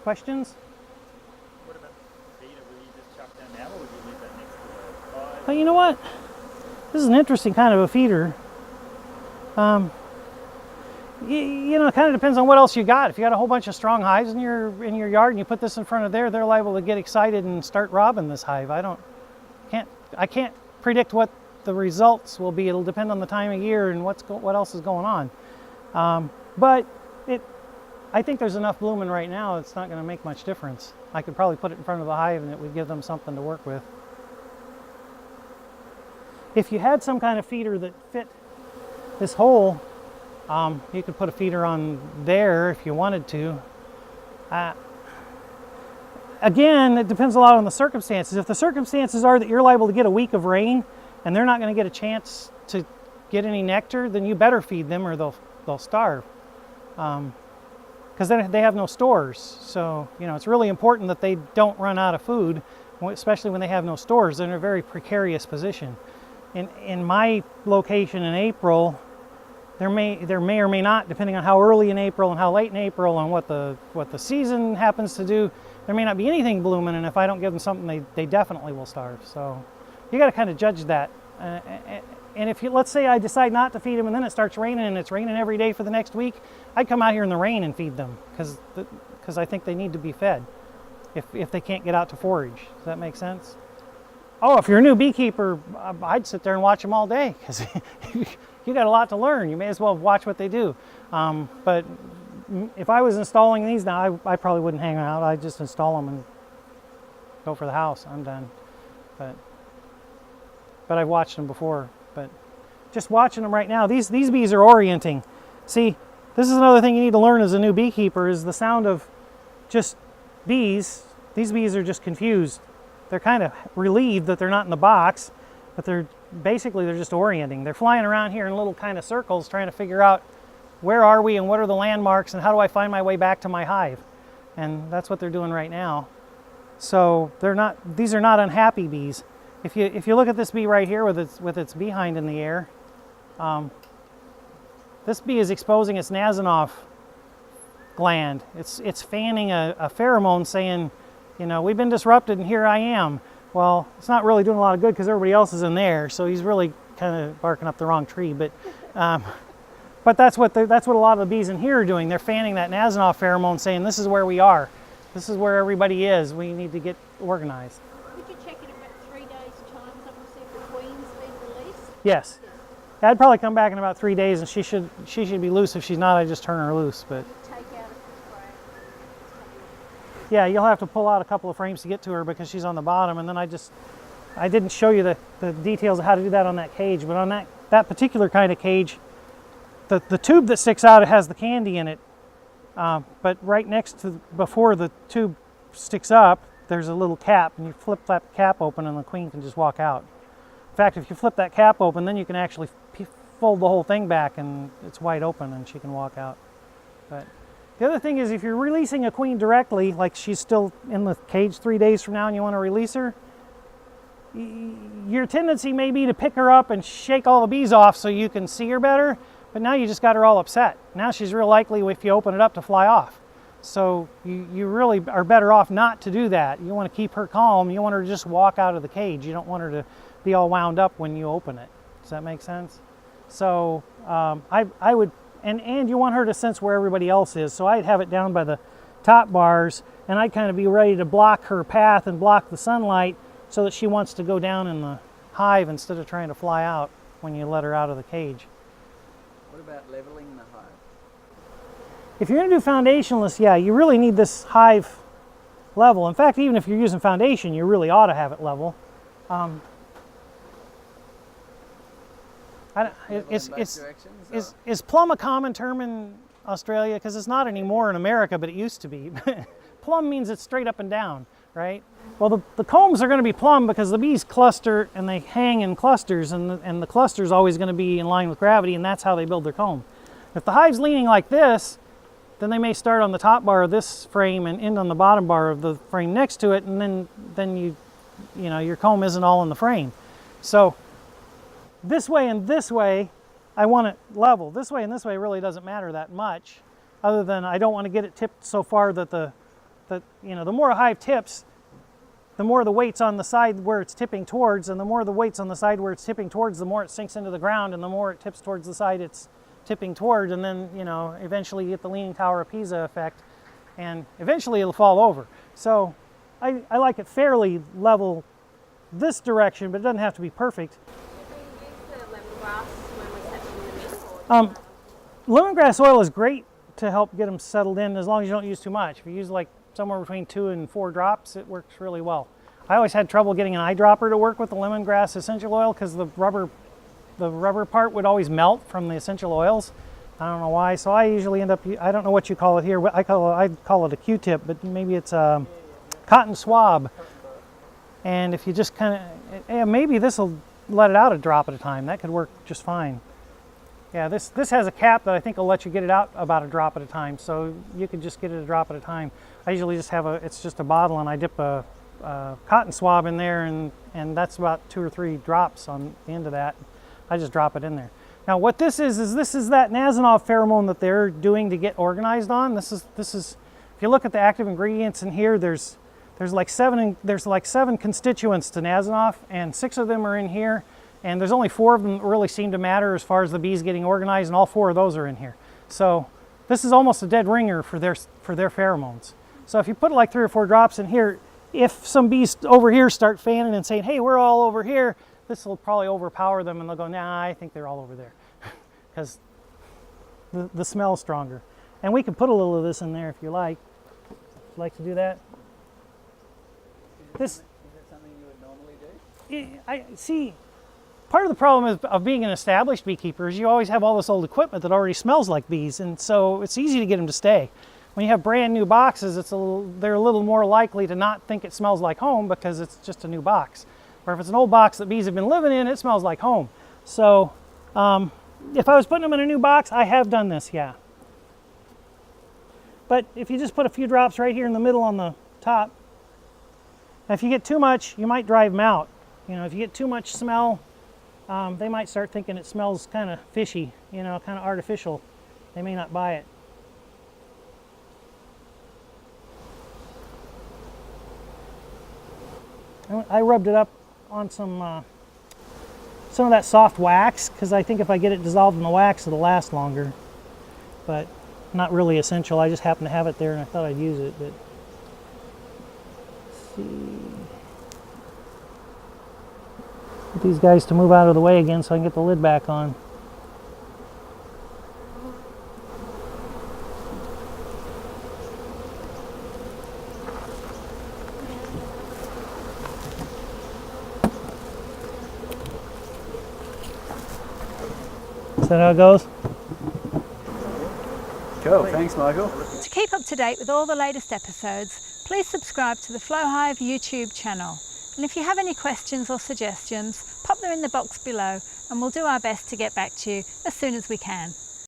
Questions? What about the feeder? Will you just chuck down now, or would you leave that next to the hive? Well, you know what? This is an interesting kind of a feeder. You know, it kind of depends on what else you got. If you got a whole bunch of strong hives in your yard and you put this in front of there, they're liable to get excited and start robbing this hive. I can't predict what the results will be. It'll depend on the time of year and what else is going on. But I think there's enough blooming right now. It's not going to make much difference. I could probably put it in front of the hive and it would give them something to work with. If you had some kind of feeder that fit this hole, you could put a feeder on there if you wanted to. Again, it depends a lot on the circumstances. If the circumstances are that you're liable to get a week of rain and they're not going to get a chance to get any nectar, then you better feed them or they'll starve. Because then they have no stores. So, you know, it's really important that they don't run out of food, especially when they have no stores. They're in a very precarious position. In my location in April, there may or may not, depending on how early in April and how late in April and what the season happens to do, there may not be anything blooming, and if I don't give them something, they definitely will starve. So you got to kind of judge that. And if let's say I decide not to feed them and then it starts raining and it's raining every day for the next week, I'd come out here in the rain and feed them because I think they need to be fed if they can't get out to forage. Does that make sense? Oh, if you're a new beekeeper, I'd sit there and watch them all day because you got a lot to learn. You may as well watch what they do. But if I was installing these now, I probably wouldn't hang out. I'd just install them and go for the house. I'm done. But I've watched them before. But just watching them right now, these bees are orienting. See, this is another thing you need to learn as a new beekeeper is the sound of just bees. These bees are just confused. They're kind of relieved that they're not in the box, but they're just orienting. They're flying around here in little kind of circles trying to figure out where are we and what are the landmarks and how do I find my way back to my hive. And that's what they're doing right now. So these are not unhappy bees. If you look at this bee right here with its behind in the air, this bee is exposing its Nasanov gland. It's fanning a pheromone saying, you know, we've been disrupted and here I am. Well, it's not really doing a lot of good because everybody else is in there, so he's really kind of barking up the wrong tree. But that's what a lot of the bees in here are doing. They're fanning that Nasanov pheromone saying, this is where we are. This is where everybody is. We need to get organized. Would you check in about 3 days' time, something to see if the queen's been released? Yes. I'd probably come back in about 3 days and she should be loose. If she's not, I just turn her loose. But Take out a frame. yeah, you'll have to pull out a couple of frames to get to her because she's on the bottom. And then I didn't show you the details of how to do that on that cage, but on that particular kind of cage, the tube that sticks out, it has the candy in it. But right next to, before the tube sticks up, there's a little cap, and you flip that cap open and the queen can just walk out. In fact, if you flip that cap open, then you can actually fold the whole thing back and it's wide open and she can walk out. But the other thing is if you're releasing a queen directly, like she's still in the cage 3 days from now and you want to release her, your tendency may be to pick her up and shake all the bees off so you can see her better, but now you just got her all upset. Now she's real likely, if you open it up, to fly off. So you really are better off not to do that. You want to keep her calm. You want her to just walk out of the cage. You don't want her to be all wound up when you open it. Does that make sense? So I would, and you want her to sense where everybody else is. So I'd have it down by the top bars, and I'd kind of be ready to block her path and block the sunlight so that she wants to go down in the hive instead of trying to fly out when you let her out of the cage. What about leveling the hive? If you're going to do foundationless, yeah, you really need this hive level. In fact, even if you're using foundation, you really ought to have it level. Is plumb a common term in Australia? Because it's not anymore in America, but it used to be. Plumb means it's straight up and down, right? Well, the combs are going to be plumb because the bees cluster and they hang in clusters, and the cluster is always going to be in line with gravity, and that's how they build their comb. If the hive's leaning like this, then they may start on the top bar of this frame and end on the bottom bar of the frame next to it, and then you know your comb isn't all in the frame. So this way and this way, I want it level. This way and this way really doesn't matter that much, other than I don't want to get it tipped so far that the the more a hive tips, the more the weight's on the side where it's tipping towards, and the more the weight's on the side where it's tipping towards, the more it sinks into the ground, and the more it tips towards the side it's tipping toward, and then, eventually you get the Leaning Tower of Pisa effect, and eventually it'll fall over. So I like it fairly level this direction, but it doesn't have to be perfect. Do we use the lemongrass when we're settling them in? Lemongrass oil is great to help get them settled in as long as you don't use too much. If you use like somewhere between 2 and 4 drops, it works really well. I always had trouble getting an eyedropper to work with the lemongrass essential oil because the rubber part would always melt from the essential oils. I don't know why, so I usually end up, I don't know what you call it here, I'd call it a Q-tip, but maybe it's a cotton swab. And if you just kind of, maybe this will let it out a drop at a time. That could work just fine. Yeah, this has a cap that I think will let you get it out about a drop at a time, so you could just get it a drop at a time. I usually just have it's just a bottle, and I dip a cotton swab in there, and that's about 2 or 3 drops on the end of that. I just drop it in there. Now what this is that Nasanov pheromone that they're doing to get organized on. This is if you look at the active ingredients in here, there's like 7 constituents to Nasanov, and 6 of them are in here, and there's only 4 of them that really seem to matter as far as the bees getting organized, and all 4 of those are in here. So this is almost a dead ringer for their pheromones. So if you put like 3 or 4 drops in here, if some bees over here start fanning and saying, hey, we're all over here, this will probably overpower them, and they'll go, nah, I think they're all over there, because the smell's stronger. And we can put a little of this in there if you like. Would you like to do that? Is that something you would normally do? I see. Part of the problem of being an established beekeeper is you always have all this old equipment that already smells like bees, and so it's easy to get them to stay. When you have brand new boxes, they're a little more likely to not think it smells like home because it's just a new box. Or if it's an old box that bees have been living in, it smells like home. So if I was putting them in a new box, I have done this, yeah. But if you just put a few drops right here in the middle on the top, if you get too much, you might drive them out. If you get too much smell, they might start thinking it smells kind of fishy, kind of artificial. They may not buy it. I rubbed it up on some of that soft wax, because I think if I get it dissolved in the wax, it'll last longer. But not really essential. I just happen to have it there, and I thought I'd use it. But let's see. Get these guys to move out of the way again so I can get the lid back on. Is that how it goes? Cool, thanks Michael. To keep up to date with all the latest episodes, please subscribe to the Flow Hive YouTube channel. And if you have any questions or suggestions, pop them in the box below and we'll do our best to get back to you as soon as we can.